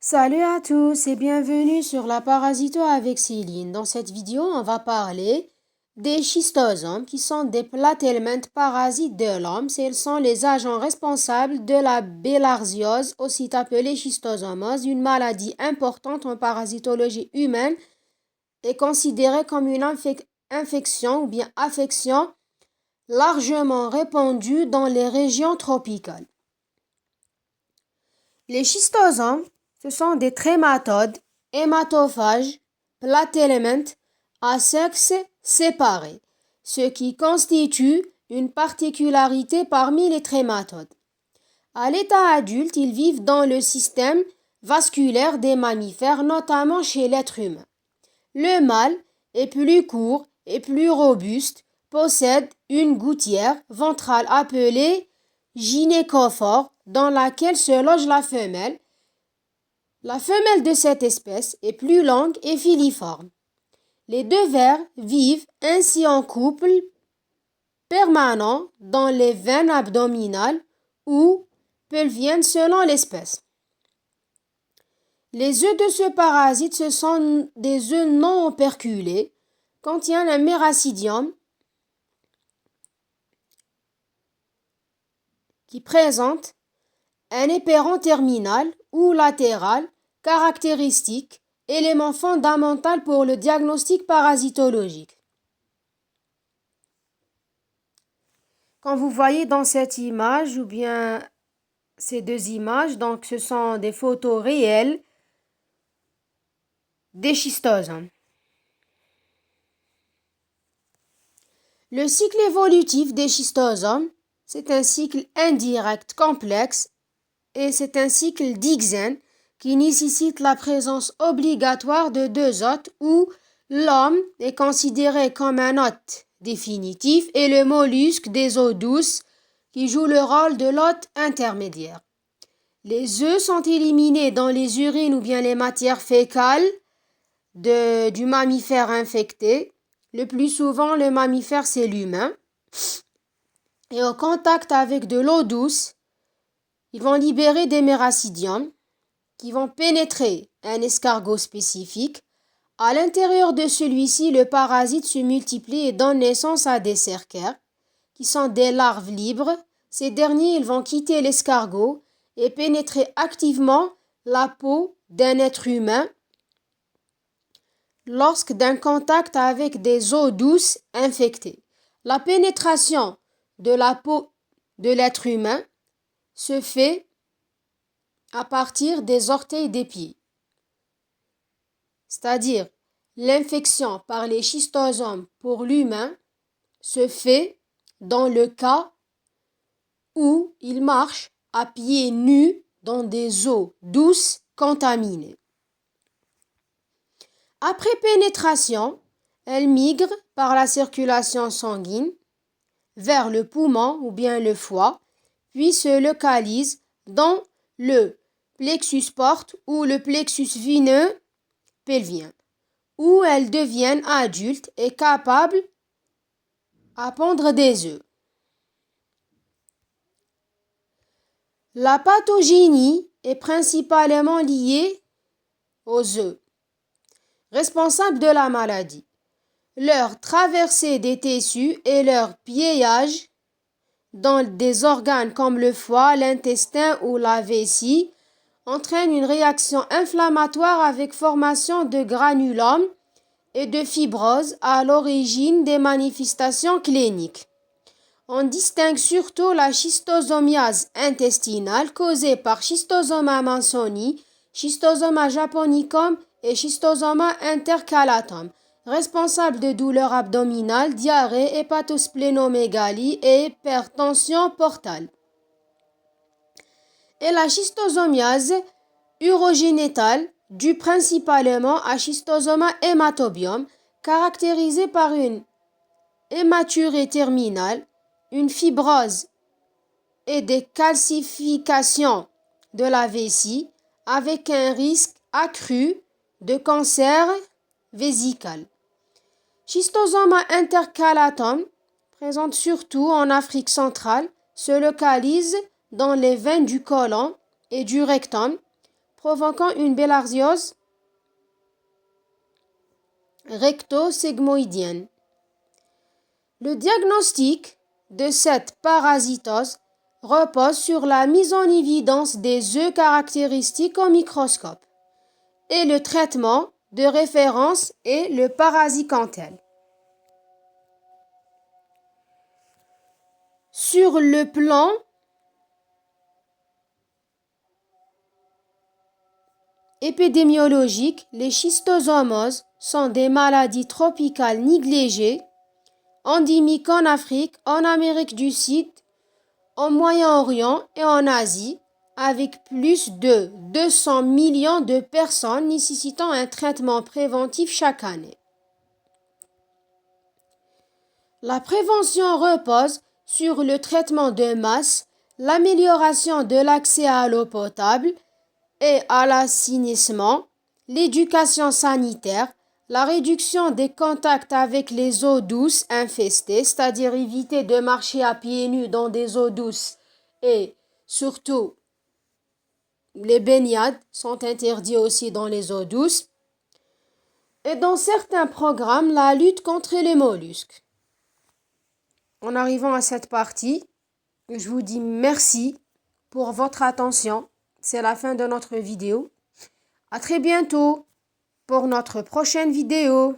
Salut à tous et bienvenue sur la Parasito avec Céline. Dans cette vidéo, on va parler des schistosomes qui sont des platéhelminthes parasites de l'homme. Ils sont les agents responsables de la bilharziose, aussi appelée schistosomose, une maladie importante en parasitologie humaine et considérée comme une infection ou bien affection largement répandue dans les régions tropicales. Les schistosomes, ce sont des trématodes, hématophages, platéhelminthes à sexe séparé, ce qui constitue une particularité parmi les trématodes. À l'état adulte, ils vivent dans le système vasculaire des mammifères, notamment chez l'être humain. Le mâle est plus court et plus robuste, possède une gouttière ventrale appelée gynécophore dans laquelle se loge la femelle. La femelle de cette espèce est plus longue et filiforme. Les deux vers vivent ainsi en couple permanent dans les veines abdominales ou pelviennes selon l'espèce. Les œufs de ce parasite, ce sont des œufs non operculés, contiennent un méracidium qui présente un éperon terminal ou latéral caractéristique, élément fondamental pour le diagnostic parasitologique. Quand vous voyez dans cette image ou bien ces deux images, donc ce sont des photos réelles des schistosomes. Le cycle évolutif des schistosomes, c'est un cycle indirect complexe et c'est un cycle d'Ixen qui nécessite la présence obligatoire de deux hôtes où l'homme est considéré comme un hôte définitif et le mollusque des eaux douces qui joue le rôle de l'hôte intermédiaire. Les œufs sont éliminés dans les urines ou bien les matières fécales du mammifère infecté. Le plus souvent, le mammifère, c'est l'humain. Et au contact avec de l'eau douce, ils vont libérer des méracidiums qui vont pénétrer un escargot spécifique. À l'intérieur de celui-ci, le parasite se multiplie et donne naissance à des cercaires, qui sont des larves libres. Ces derniers, ils vont quitter l'escargot et pénétrer activement la peau d'un être humain lorsque d'un contact avec des eaux douces infectées. La pénétration de la peau de l'être humain se fait à partir des orteils des pieds. C'est-à-dire, l'infection par les schistosomes pour l'humain se fait dans le cas où il marche à pieds nus dans des eaux douces contaminées. Après pénétration, elle migre par la circulation sanguine vers le poumon ou bien le foie, puis se localise dans le plexus porte ou le plexus veineux pelvien, où elles deviennent adultes et capables à pondre des œufs. La pathogénie est principalement liée aux œufs, responsables de la maladie. Leur traversée des tissus et leur piéage dans des organes comme le foie, l'intestin ou la vessie entraîne une réaction inflammatoire avec formation de granulome et de fibrose à l'origine des manifestations cliniques. On distingue surtout la schistosomiase intestinale causée par Schistosoma mansoni, Schistosoma japonicum et Schistosoma intercalatum, responsable de douleurs abdominales, diarrhée, hépatosplénomégalie et hypertension portale. Et la schistosomiase urogénitale, due principalement à Schistosoma hématobium, caractérisée par une hématurée terminale, une fibrose et des calcifications de la vessie, avec un risque accru de cancer vésical. Schistosoma intercalatum, présente surtout en Afrique centrale, se localise dans les veines du côlon et du rectum, provoquant une bilharziose recto-sigmoïdienne. Le diagnostic de cette parasitose repose sur la mise en évidence des œufs caractéristiques au microscope et le traitement de référence est le parasicantel. Sur le plan épidémiologique, les schistosomoses sont des maladies tropicales négligées, endémiques en Afrique, en Amérique du Sud, au Moyen-Orient et en Asie, avec plus de 200 millions de personnes nécessitant un traitement préventif chaque année. La prévention repose sur le traitement de masse, l'amélioration de l'accès à l'eau potable et à l'assainissement, l'éducation sanitaire, la réduction des contacts avec les eaux douces infestées, c'est-à-dire éviter de marcher à pieds nus dans des eaux douces et surtout les baignades sont interdits aussi dans les eaux douces. Et dans certains programmes, la lutte contre les mollusques. En arrivant à cette partie, je vous dis merci pour votre attention. C'est la fin de notre vidéo. À très bientôt pour notre prochaine vidéo.